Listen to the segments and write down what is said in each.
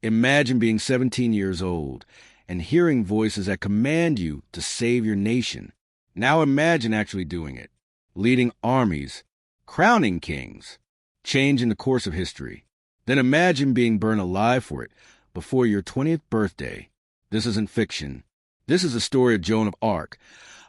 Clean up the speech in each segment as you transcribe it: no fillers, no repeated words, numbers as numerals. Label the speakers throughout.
Speaker 1: Imagine being 17 years old and hearing voices that command you to save your nation. Now imagine actually doing it, leading armies, crowning kings, changing the course of history. Then imagine being burned alive for it before your 20th birthday. This isn't fiction. This is the story of Joan of Arc,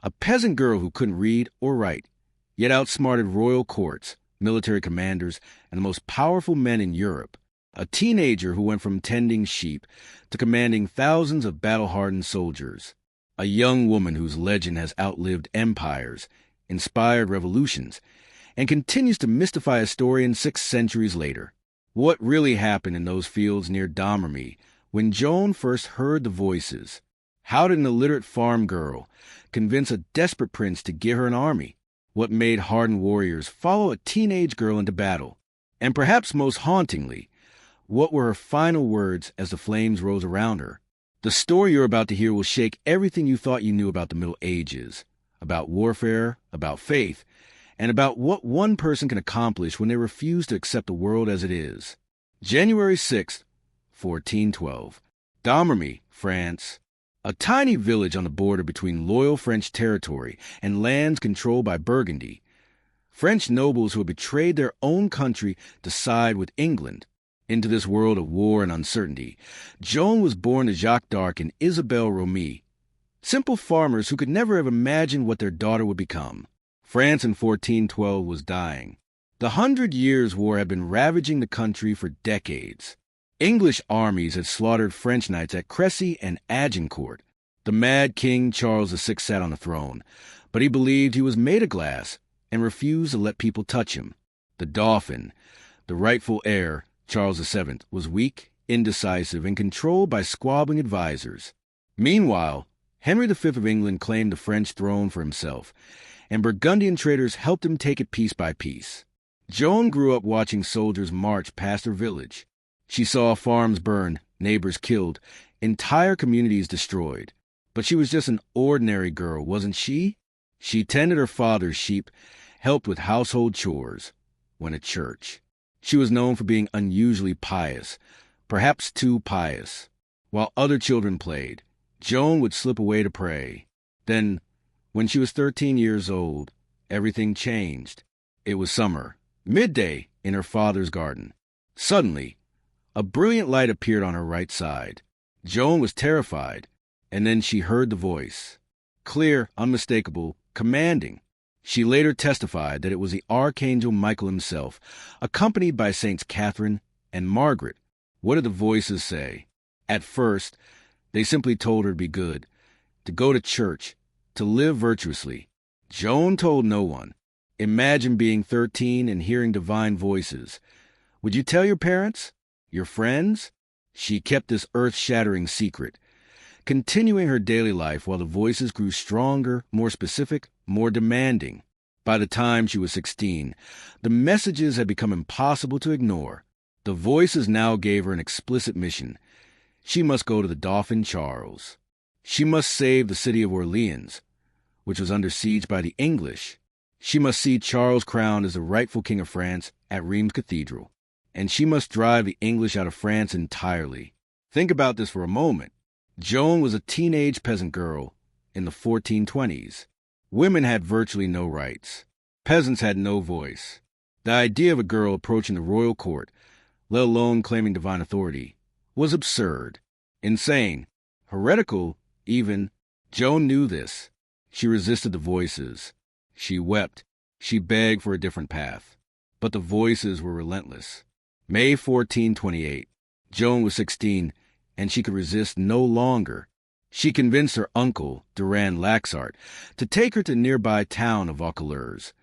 Speaker 1: a peasant girl who couldn't read or write, yet outsmarted royal courts, military commanders, and the most powerful men in Europe. A teenager who went from tending sheep to commanding thousands of battle-hardened soldiers. A young woman whose legend has outlived empires, inspired revolutions, and continues to mystify historians 6 centuries later. What really happened in those fields near Domremy when Joan first heard the voices? How did an illiterate farm girl convince a desperate prince to give her an army? What made hardened warriors follow a teenage girl into battle? And perhaps most hauntingly, what were her final words as the flames rose around her? The story you're about to hear will shake everything you thought you knew about the Middle Ages, about warfare, about faith, and about what one person can accomplish when they refuse to accept the world as it is. January 6th, 1412. Domremy, France. A tiny village on the border between loyal French territory and lands controlled by Burgundy. French nobles who had betrayed their own country to side with England. Into this world of war and uncertainty, Joan was born to Jacques d'Arc and Isabelle Romee, simple farmers who could never have imagined what their daughter would become. France in 1412 was dying. The 100 Years' War had been ravaging the country for decades. English armies had slaughtered French knights at Crécy and Agincourt. The mad King Charles VI sat on the throne, but he believed he was made of glass and refused to let people touch him. The Dauphin, the rightful heir, Charles VII, was weak, indecisive, and controlled by squabbling advisors. Meanwhile, Henry V of England claimed the French throne for himself, and Burgundian traders helped him take it piece by piece. Joan grew up watching soldiers march past her village. She saw farms burned, neighbors killed, entire communities destroyed. But she was just an ordinary girl, wasn't she? She tended her father's sheep, helped with household chores, went to church. She was known for being unusually pious, perhaps too pious. While other children played, Joan would slip away to pray. Then, when she was 13 years old, everything changed. It was summer, midday in her father's garden. Suddenly, a brilliant light appeared on her right side. Joan was terrified, and then she heard the voice. Clear, unmistakable, commanding. She later testified that it was the Archangel Michael himself, accompanied by Saints Catherine and Margaret. What did the voices say? At first, they simply told her to be good, to go to church, to live virtuously. Joan told no one. Imagine being 13 and hearing divine voices. Would you tell your parents? Your friends? She kept this earth-shattering secret, continuing her daily life while the voices grew stronger, more specific, more demanding. By the time she was 16, the messages had become impossible to ignore. The voices now gave her an explicit mission. She must go to the Dauphin Charles. She must save the city of Orléans, which was under siege by the English. She must see Charles crowned as the rightful king of France at Rheims Cathedral. And she must drive the English out of France entirely. Think about this for a moment. Joan was a teenage peasant girl in the 1420s. Women had virtually no rights. Peasants had no voice. The idea of a girl approaching the royal court, let alone claiming divine authority, was absurd, insane, heretical even. Joan knew this. She resisted the voices. She wept. She begged for a different path. But the voices were relentless. May 1428. Joan was 16, and she could resist no longer. She convinced her uncle, Durand Laxart, to take her to the nearby town of Vaucouleurs,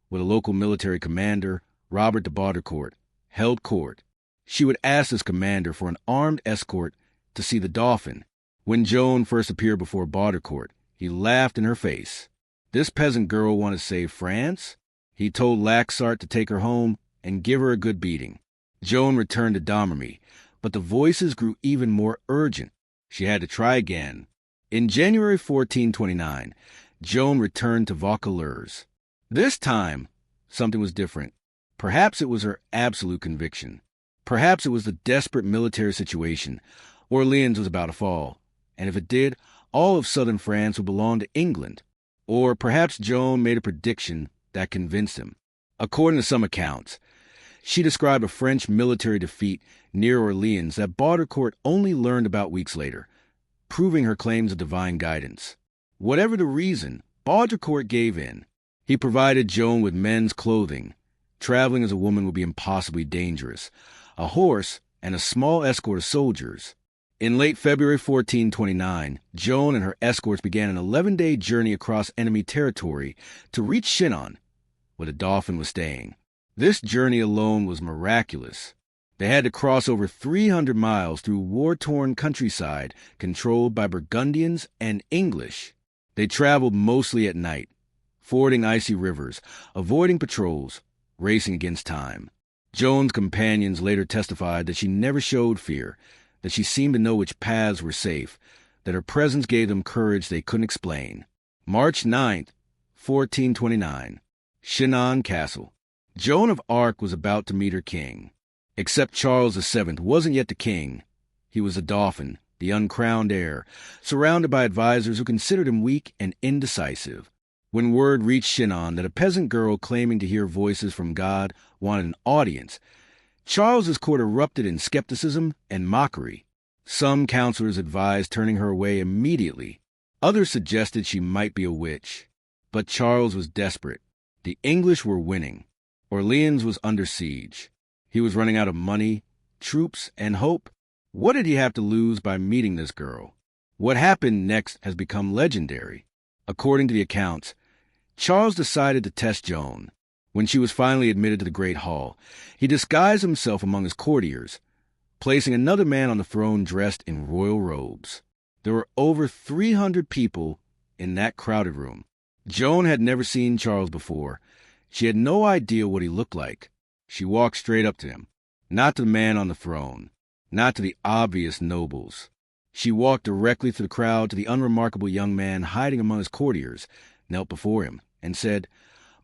Speaker 1: where the local military commander, Robert de Baudricourt, held court. She would ask this commander for an armed escort to see the Dauphin. When Joan first appeared before Baudricourt, he laughed in her face. This peasant girl wanted to save France? He told Laxart to take her home and give her a good beating. Joan returned to Domremy, but the voices grew even more urgent. She had to try again. In January 1429, Joan returned to Vaucouleurs. This time, something was different. Perhaps it was her absolute conviction. Perhaps it was the desperate military situation. Orléans was about to fall, and if it did, all of southern France would belong to England. Or perhaps Joan made a prediction that convinced him. According to some accounts, she described a French military defeat near Orléans that Baudricourt only learned about weeks later, proving her claims of divine guidance. Whatever the reason, Baudricourt gave in. He provided Joan with men's clothing. Traveling as a woman would be impossibly dangerous. A horse, and a small escort of soldiers. In late February 1429, Joan and her escorts began an 11-day journey across enemy territory to reach Chinon, where the Dauphin was staying. This journey alone was miraculous. They had to cross over 300 miles through war-torn countryside controlled by Burgundians and English. They traveled mostly at night, fording icy rivers, avoiding patrols, racing against time. Joan's companions later testified that she never showed fear, that she seemed to know which paths were safe, that her presence gave them courage they couldn't explain. March 9th, 1429. Chinon Castle. Joan of Arc was about to meet her king. Except Charles VII wasn't yet the king. He was the Dauphin, the uncrowned heir, surrounded by advisors who considered him weak and indecisive. When word reached Chinon that a peasant girl claiming to hear voices from God wanted an audience, Charles's court erupted in skepticism and mockery. Some counselors advised turning her away immediately. Others suggested she might be a witch. But Charles was desperate. The English were winning. Orléans was under siege. He was running out of money, troops, and hope. What did he have to lose by meeting this girl? What happened next has become legendary. According to the accounts, Charles decided to test Joan. When she was finally admitted to the Great Hall, he disguised himself among his courtiers, placing another man on the throne dressed in royal robes. There were over 300 people in that crowded room. Joan had never seen Charles before. She had no idea what he looked like. She walked straight up to him, not to the man on the throne, not to the obvious nobles. She walked directly through the crowd to the unremarkable young man hiding among his courtiers, knelt before him, and said,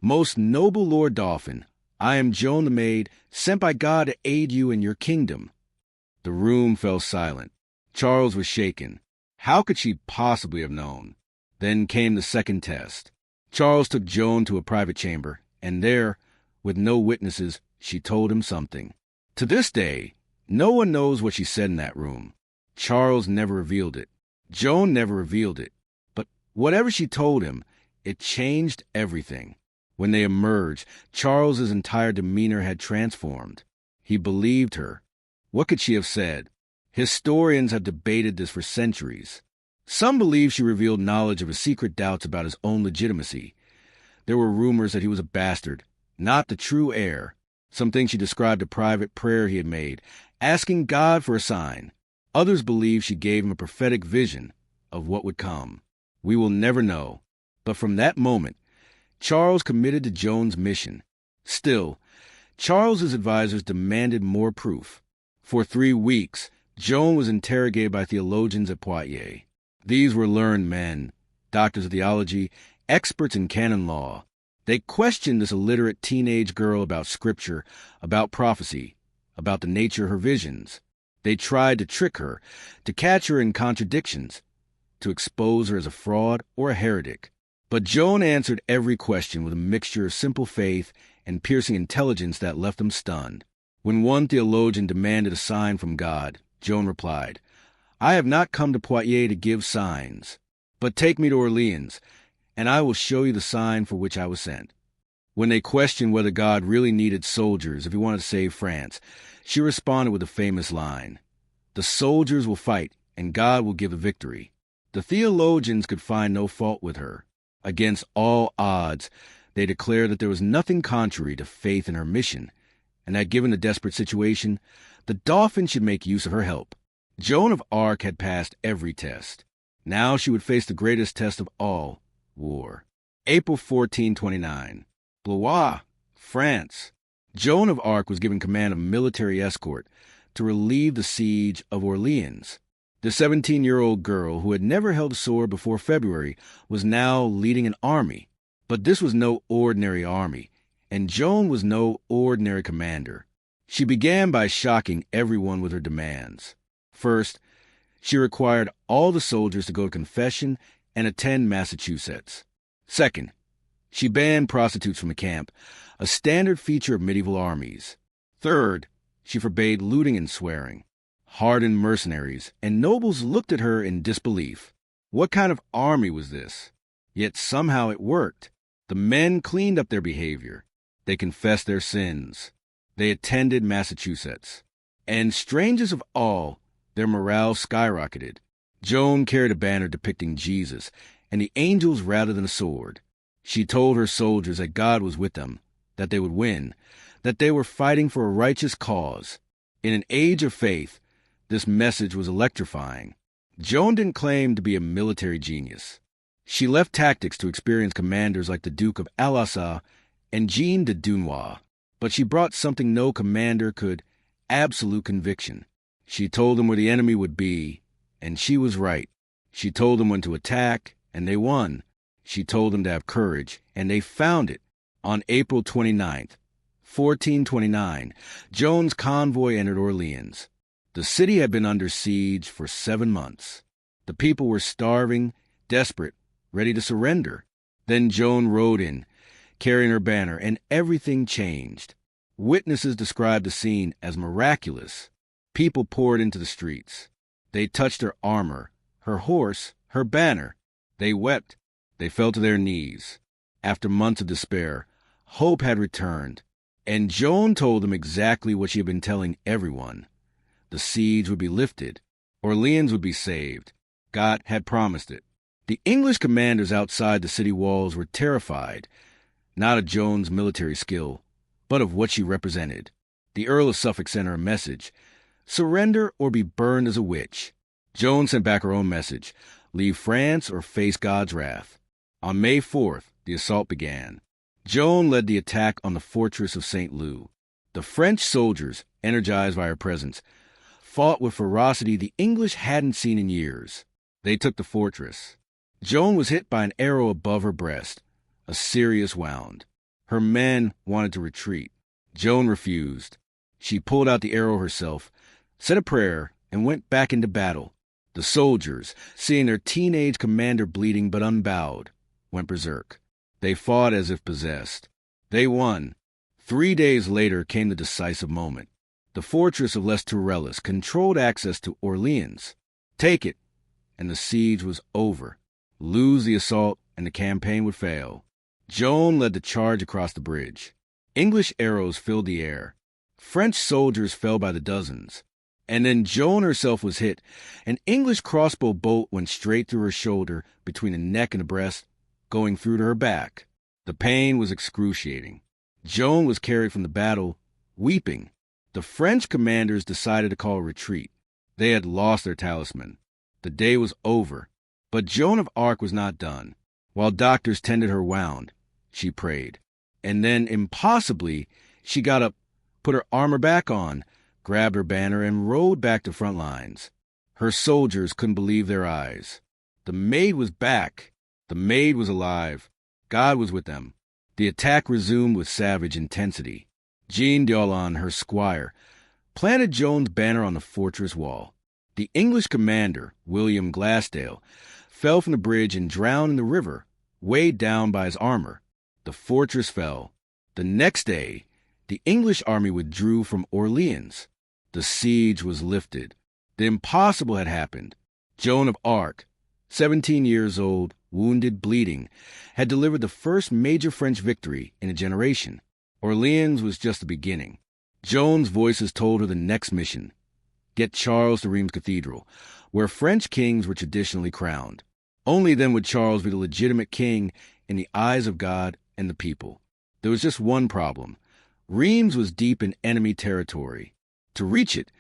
Speaker 1: "Most noble Lord Dauphin, I am Joan the Maid, sent by God to aid you in your kingdom." The room fell silent. Charles was shaken. How could she possibly have known? Then came the second test. Charles took Joan to a private chamber, and there, with no witnesses, she told him something. To this day, no one knows what she said in that room. Charles never revealed it. Joan never revealed it. But whatever she told him, it changed everything. When they emerged, Charles's entire demeanor had transformed. He believed her. What could she have said? Historians have debated this for centuries. Some believe she revealed knowledge of his secret doubts about his own legitimacy. There were rumors that he was a bastard, not the true heir. Some think she described a private prayer he had made, asking God for a sign. Others believe she gave him a prophetic vision of what would come. We will never know. But from that moment, Charles committed to Joan's mission. Still, Charles's advisors demanded more proof. For 3 weeks, Joan was interrogated by theologians at Poitiers. These were learned men, doctors of theology, experts in canon law. They questioned this illiterate teenage girl about scripture, about prophecy, about the nature of her visions. They tried to trick her, to catch her in contradictions, to expose her as a fraud or a heretic. But Joan answered every question with a mixture of simple faith and piercing intelligence that left them stunned. When one theologian demanded a sign from God, Joan replied, "I have not come to Poitiers to give signs, but take me to Orléans, and I will show you the sign for which I was sent." When they questioned whether God really needed soldiers if he wanted to save France, she responded with the famous line, "The soldiers will fight, and God will give the victory." The theologians could find no fault with her. Against all odds, they declared that there was nothing contrary to faith in her mission, and that given the desperate situation, the Dauphin should make use of her help. Joan of Arc had passed every test. Now she would face the greatest test of all, war. April 1429. Blois, France. Joan of Arc was given command of a military escort to relieve the siege of Orléans. The 17-year-old girl, who had never held a sword before February, was now leading an army. But this was no ordinary army, and Joan was no ordinary commander. She began by shocking everyone with her demands. First, she required all the soldiers to go to confession and attend Massachusetts. Second, she banned prostitutes from the camp, a standard feature of medieval armies. Third, she forbade looting and swearing. Hardened mercenaries and nobles looked at her in disbelief. What kind of army was this? Yet somehow it worked. The men cleaned up their behavior. They confessed their sins. They attended Massachusetts. And strangest of all, their morale skyrocketed. Joan carried a banner depicting Jesus and the angels rather than a sword. She told her soldiers that God was with them, that they would win, that they were fighting for a righteous cause. In an age of faith, this message was electrifying. Joan didn't claim to be a military genius. She left tactics to experienced commanders like the Duke of Alençon and Jean de Dunois, but she brought something no commander could: absolute conviction. She told them where the enemy would be, and she was right. She told them when to attack, and they won. She told them to have courage, and they found it. On April 29th, 1429, Joan's convoy entered Orléans. The city had been under siege for 7 months. The people were starving, desperate, ready to surrender. Then Joan rode in, carrying her banner, and everything changed. Witnesses described the scene as miraculous. People poured into the streets. They touched her armor, her horse, her banner. They wept. They fell to their knees. After months of despair, hope had returned, and Joan told them exactly what she had been telling everyone. The siege would be lifted. Orléans would be saved. God had promised it. The English commanders outside the city walls were terrified, not of Joan's military skill, but of what she represented. The Earl of Suffolk sent her a message: surrender or be burned as a witch. Joan sent back her own message: leave France or face God's wrath. On May 4th, the assault began. Joan led the attack on the fortress of St. Louis. The French soldiers, energized by her presence, fought with ferocity the English hadn't seen in years. They took the fortress. Joan was hit by an arrow above her breast, a serious wound. Her men wanted to retreat. Joan refused. She pulled out the arrow herself, said a prayer, and went back into battle. The soldiers, seeing their teenage commander bleeding but unbowed, went berserk. They fought as if possessed. They won. 3 days later came the decisive moment. The fortress of Les Tourelles controlled access to Orléans. Take it, and the siege was over. Lose the assault, and the campaign would fail. Joan led the charge across the bridge. English arrows filled the air. French soldiers fell by the dozens. And then Joan herself was hit. An English crossbow bolt went straight through her shoulder, between the neck and the breast, going through to her back. The pain was excruciating. Joan was carried from the battle, weeping. The French commanders decided to call a retreat. They had lost their talisman. The day was over. But Joan of Arc was not done. While doctors tended her wound, she prayed. And then, impossibly, she got up, put her armor back on, grabbed her banner, and rode back to front lines. Her soldiers couldn't believe their eyes. The Maid was back. The Maid was alive. God was with them. The attack resumed with savage intensity. Jean d'Aulon, her squire, planted Joan's banner on the fortress wall. The English commander, William Glassdale, fell from the bridge and drowned in the river, weighed down by his armor. The fortress fell. The next day, the English army withdrew from Orléans. The siege was lifted. The impossible had happened. Joan of Arc, 17 years old, wounded, bleeding, had delivered the first major French victory in a generation. Orléans was just the beginning. Joan's voices told her the next mission: get Charles to Rheims Cathedral, where French kings were traditionally crowned. Only then would Charles be the legitimate king in the eyes of God and the people. There was just one problem. Rheims was deep in enemy territory. To reach it,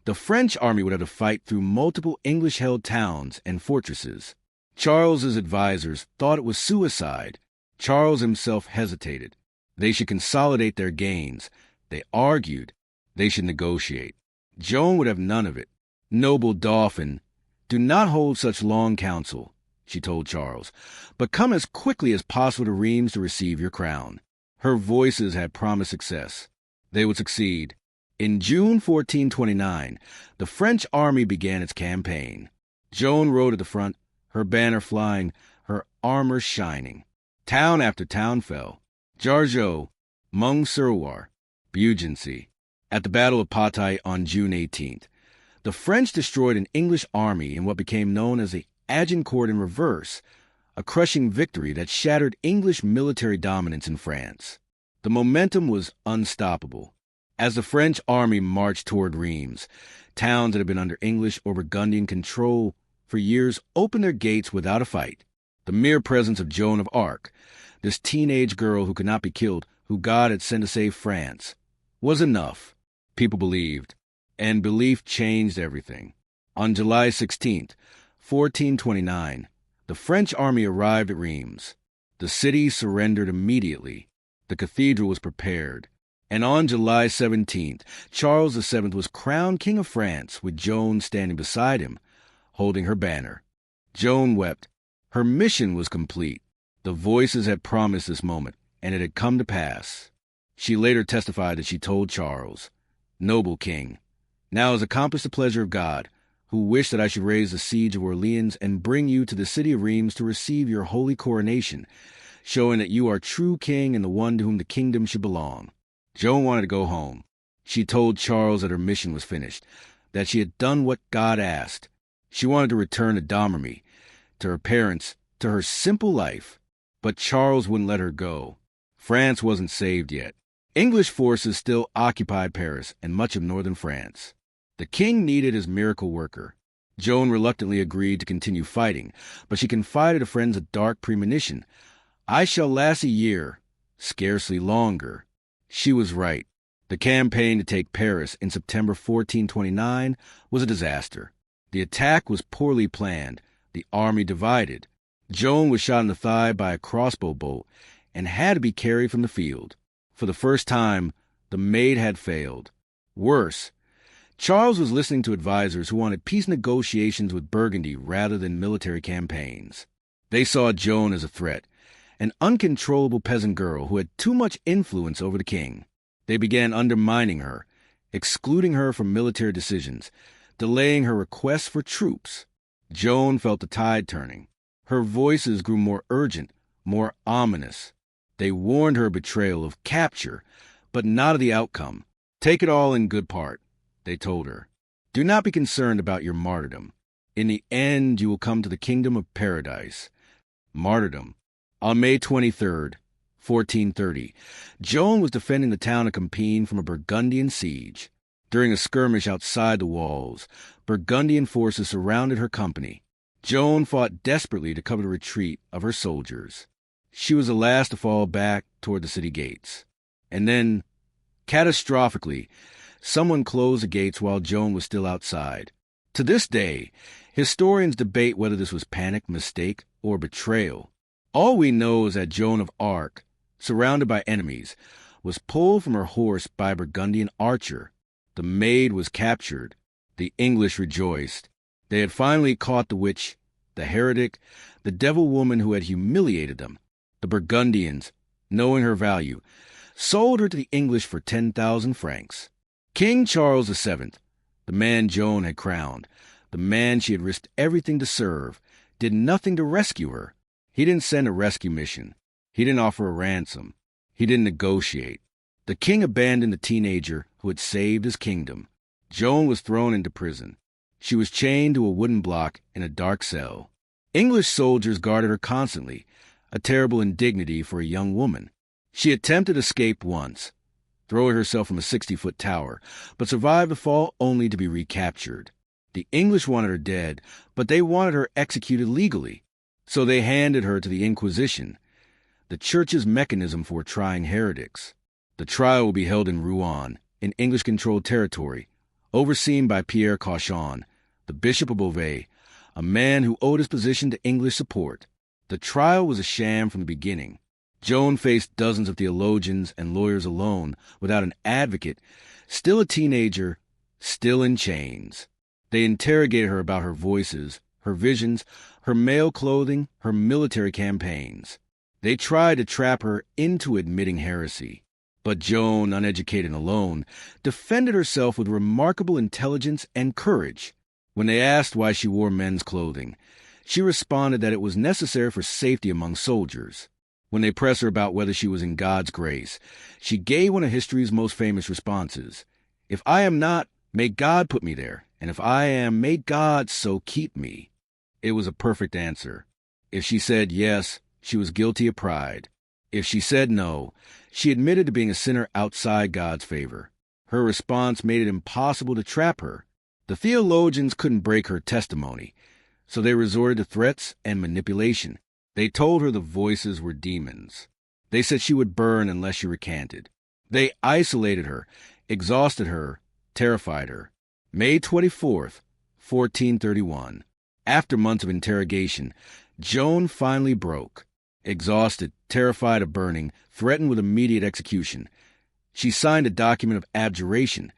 Speaker 1: the French army would have to fight through multiple English-held towns and fortresses. Charles's advisors thought it was suicide. Charles himself hesitated. They should consolidate their gains. They argued. They should negotiate. Joan would have none of it. Noble Dauphin, do not hold such long counsel, she told Charles, but come as quickly as possible to Rheims to receive your crown. Her voices had promised success. They would succeed. In June 1429, the French army began its campaign. Joan rode at the front, her banner flying, her armor shining. Town after town fell. Jargeau, Mung-sur-Loire, Beaugency. At the Battle of Patay on June 18th, the French destroyed an English army in what became known as the Agincourt in reverse, a crushing victory that shattered English military dominance in France. The momentum was unstoppable. As the French army marched toward Reims, towns that had been under English or Burgundian control for years opened their gates without a fight. The mere presence of Joan of Arc, this teenage girl who could not be killed, who God had sent to save France, was enough, people believed, and belief changed everything. On July 16th, 1429, the French army arrived at Reims. The city surrendered immediately. The cathedral was prepared. And on July 17th, Charles VII was crowned King of France, with Joan standing beside him, holding her banner. Joan wept. Her mission was complete. The voices had promised this moment, and it had come to pass. She later testified that she told Charles, "Noble king, now is accomplished the pleasure of God, who wished that I should raise the siege of Orléans and bring you to the city of Reims to receive your holy coronation, showing that you are true king and the one to whom the kingdom should belong." Joan wanted to go home. She told Charles that her mission was finished, that she had done what God asked. She wanted to return to Domremy, to her parents, to her simple life. But Charles wouldn't let her go. France wasn't saved yet. English forces still occupied Paris and much of northern France. The king needed his miracle worker. Joan reluctantly agreed to continue fighting, but she confided to friends a dark premonition. "I shall last a year, scarcely longer." She was right. The campaign to take Paris in September 1429 was a disaster. The attack was poorly planned, the army divided. Joan was shot in the thigh by a crossbow bolt and had to be carried from the field. For the first time, the Maid had failed. Worse, Charles was listening to advisors who wanted peace negotiations with Burgundy rather than military campaigns. They saw Joan as a threat, an uncontrollable peasant girl who had too much influence over the king. They began undermining her, excluding her from military decisions, delaying her requests for troops. Joan felt the tide turning. Her voices grew more urgent, more ominous. They warned her of betrayal, of capture, but not of the outcome. "Take it all in good part," they told her. "Do not be concerned about your martyrdom. In the end, you will come to the kingdom of paradise." Martyrdom. On May 23rd, 1430, Joan was defending the town of Compiègne from a Burgundian siege. During a skirmish outside the walls, Burgundian forces surrounded her company. Joan fought desperately to cover the retreat of her soldiers. She was the last to fall back toward the city gates. And then, catastrophically, someone closed the gates while Joan was still outside. To this day, historians debate whether this was panic, mistake, or betrayal. All we know is that Joan of Arc, surrounded by enemies, was pulled from her horse by a Burgundian archer. The Maid was captured. The English rejoiced. They had finally caught the witch, the heretic, the devil woman who had humiliated them. The Burgundians, knowing her value, sold her to the English for 10,000 francs. King Charles VII, the man Joan had crowned, the man she had risked everything to serve, did nothing to rescue her. He didn't send a rescue mission. He didn't offer a ransom. He didn't negotiate. The king abandoned the teenager who had saved his kingdom. Joan was thrown into prison. She was chained to a wooden block in a dark cell. English soldiers guarded her constantly, a terrible indignity for a young woman. She attempted escape once, throwing herself from a 60-foot tower, but survived the fall only to be recaptured. The English wanted her dead, but they wanted her executed legally. So they handed her to the Inquisition, the church's mechanism for trying heretics. The trial will be held in Rouen, in English-controlled territory, overseen by Pierre Cauchon, the Bishop of Beauvais, a man who owed his position to English support. The trial was a sham from the beginning. Joan faced dozens of theologians and lawyers alone, without an advocate, still a teenager, still in chains. They interrogated her about her voices, her visions, her male clothing, her military campaigns. They tried to trap her into admitting heresy. But Joan, uneducated and alone, defended herself with remarkable intelligence and courage. When they asked why she wore men's clothing, she responded that it was necessary for safety among soldiers. When they pressed her about whether she was in God's grace, she gave one of history's most famous responses. "If I am not, may God put me there, and if I am, may God so keep me." It was a perfect answer. If she said yes, she was guilty of pride. If she said no, she admitted to being a sinner outside God's favor. Her response made it impossible to trap her. The theologians couldn't break her testimony, so they resorted to threats and manipulation. They told her the voices were demons. They said she would burn unless she recanted. They isolated her, exhausted her, terrified her. May 24th, 1431. After months of interrogation, Joan finally broke. Exhausted, terrified of burning, threatened with immediate execution, she signed a document of abjuration,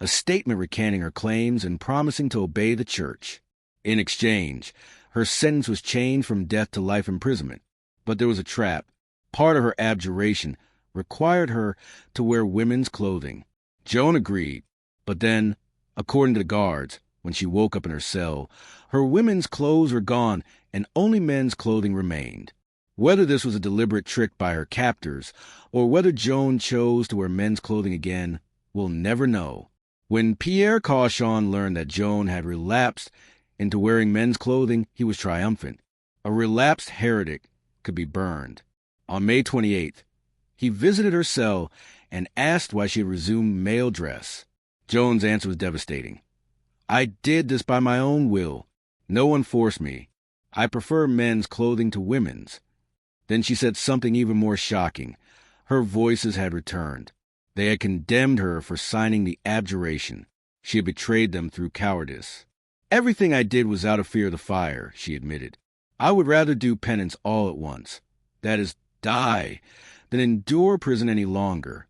Speaker 1: a statement recanting her claims and promising to obey the church. In exchange, her sentence was changed from death to life imprisonment. But there was a trap. Part of her abjuration required her to wear women's clothing. Joan agreed, but then, according to the guards, when she woke up in her cell, her women's clothes were gone and only men's clothing remained. Whether this was a deliberate trick by her captors, or whether Joan chose to wear men's clothing again, we'll never know. When Pierre Cauchon learned that Joan had relapsed into wearing men's clothing, he was triumphant. A relapsed heretic could be burned. On May 28th, he visited her cell and asked why she had resumed male dress. Joan's answer was devastating. "I did this by my own will. No one forced me. I prefer men's clothing to women's." Then she said something even more shocking. Her voices had returned. They had condemned her for signing the abjuration. She had betrayed them through cowardice. "Everything I did was out of fear of the fire," she admitted. "I would rather do penance all at once, that is, die, than endure prison any longer."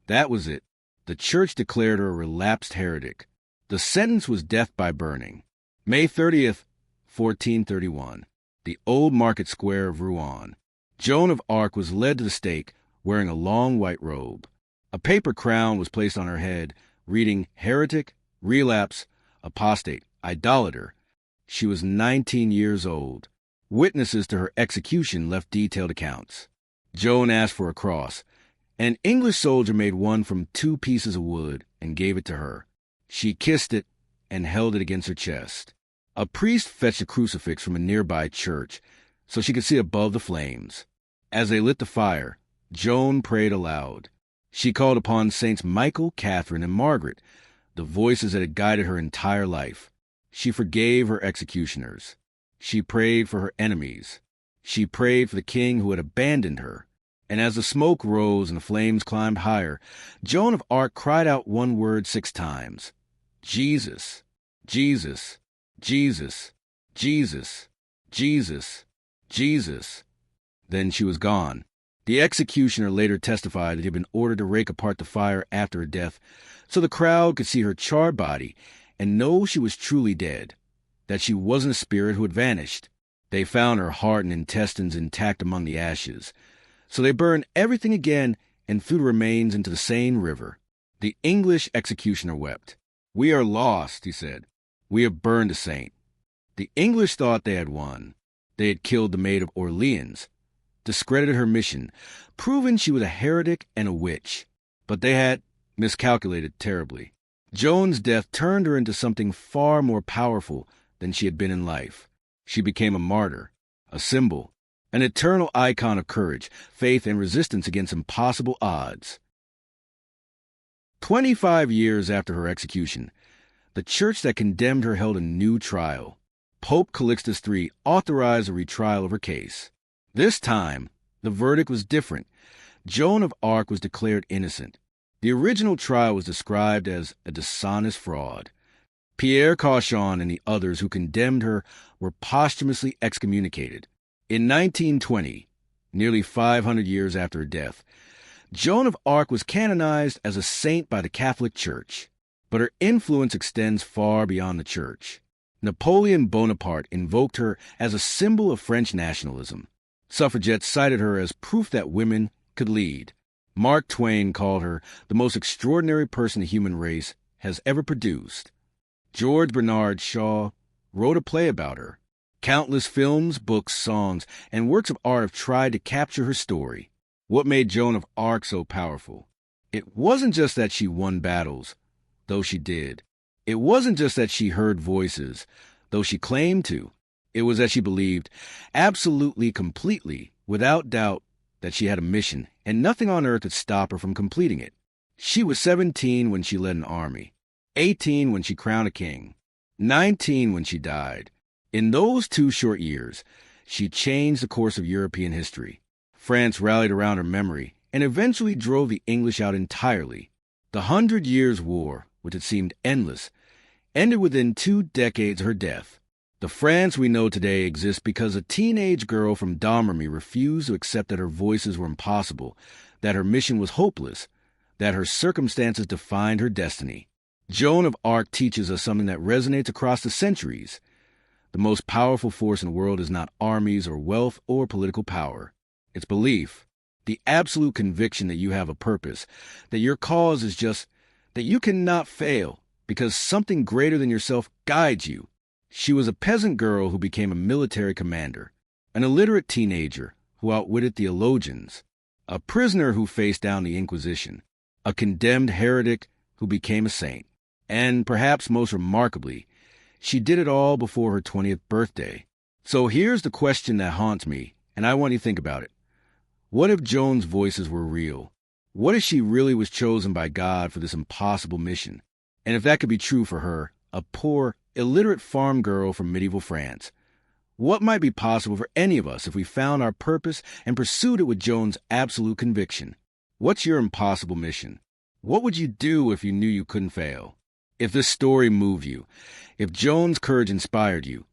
Speaker 1: That was it. The church declared her a relapsed heretic. The sentence was death by burning. May 30th, 1431. The old market square of Rouen. Joan of Arc was led to the stake wearing a long white robe. A paper crown was placed on her head, reading "Heretic, Relapse, Apostate, Idolater." She was 19 years old. Witnesses to her execution left detailed accounts. Joan asked for a cross. An English soldier made one from 2 pieces of wood and gave it to her. She kissed it and held it against her chest. A priest fetched a crucifix from a nearby church so she could see above the flames. As they lit the fire, Joan prayed aloud. She called upon Saints Michael, Catherine, and Margaret, the voices that had guided her entire life. She forgave her executioners. She prayed for her enemies. She prayed for the king who had abandoned her. And as the smoke rose and the flames climbed higher, Joan of Arc cried out one word 6 times. "Jesus, Jesus, Jesus, Jesus, Jesus, Jesus." Then she was gone. The executioner later testified that he had been ordered to rake apart the fire after her death so the crowd could see her charred body and know she was truly dead, that she wasn't a spirit who had vanished. They found her heart and intestines intact among the ashes. So they burned everything again and threw the remains into the Seine River. The English executioner wept. "We are lost," he said. "We have burned a saint." The English thought they had won. They had killed the Maid of Orléans, discredited her mission, proven she was a heretic and a witch. But they had miscalculated terribly. Joan's death turned her into something far more powerful than she had been in life. She became a martyr, a symbol, an eternal icon of courage, faith, and resistance against impossible odds. 25 years after her execution, the church that condemned her held a new trial. Pope Calixtus III authorized a retrial of her case. This time, the verdict was different. Joan of Arc was declared innocent. The original trial was described as a dishonest fraud. Pierre Cauchon and the others who condemned her were posthumously excommunicated. In 1920, nearly 500 years after her death, Joan of Arc was canonized as a saint by the Catholic Church. But her influence extends far beyond the Church. Napoleon Bonaparte invoked her as a symbol of French nationalism. Suffragettes cited her as proof that women could lead. Mark Twain called her the most extraordinary person the human race has ever produced. George Bernard Shaw wrote a play about her. Countless films, books, songs, and works of art have tried to capture her story. What made Joan of Arc so powerful? It wasn't just that she won battles, though she did. It wasn't just that she heard voices, though she claimed to. It was that she believed, absolutely, completely, without doubt, that she had a mission, and nothing on earth would stop her from completing it. She was 17 when she led an army, 18 when she crowned a king, 19 when she died. In those 2 short years, she changed the course of European history. France rallied around her memory and eventually drove the English out entirely. The 100 Years' War, which had seemed endless, ended within 2 decades of her death. The France we know today exists because a teenage girl from Domremy refused to accept that her voices were impossible, that her mission was hopeless, that her circumstances defined her destiny. Joan of Arc teaches us something that resonates across the centuries. The most powerful force in the world is not armies or wealth or political power. It's belief, the absolute conviction that you have a purpose, that your cause is just, that you cannot fail because something greater than yourself guides you. She was a peasant girl who became a military commander, an illiterate teenager who outwitted theologians, a prisoner who faced down the Inquisition, a condemned heretic who became a saint, and perhaps most remarkably, she did it all before her 20th birthday. So here's the question that haunts me, and I want you to think about it. What if Joan's voices were real? What if she really was chosen by God for this impossible mission? And if that could be true for her, a poor, illiterate farm girl from medieval France, what might be possible for any of us if we found our purpose and pursued it with Joan's absolute conviction? What's your impossible mission? What would you do if you knew you couldn't fail? If this story moved you, if Joan's courage inspired you,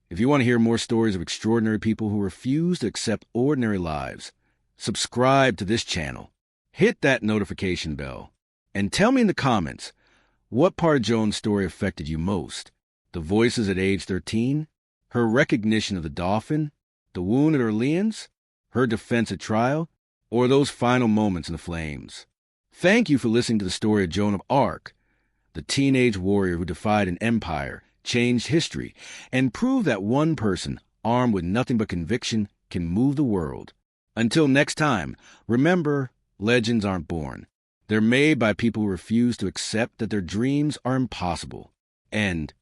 Speaker 1: if you want to hear more stories of extraordinary people who refuse to accept ordinary lives, subscribe to this channel, hit that notification bell, and tell me in the comments, what part of Joan's story affected you most? The voices at age 13? Her recognition of the Dauphin? The wound at Orléans? Her defense at trial? Or those final moments in the flames? Thank you for listening to the story of Joan of Arc, the teenage warrior who defied an empire, changed history, and proved that one person, armed with nothing but conviction, can move the world. Until next time, remember, legends aren't born. They're made by people who refuse to accept that their dreams are impossible. End.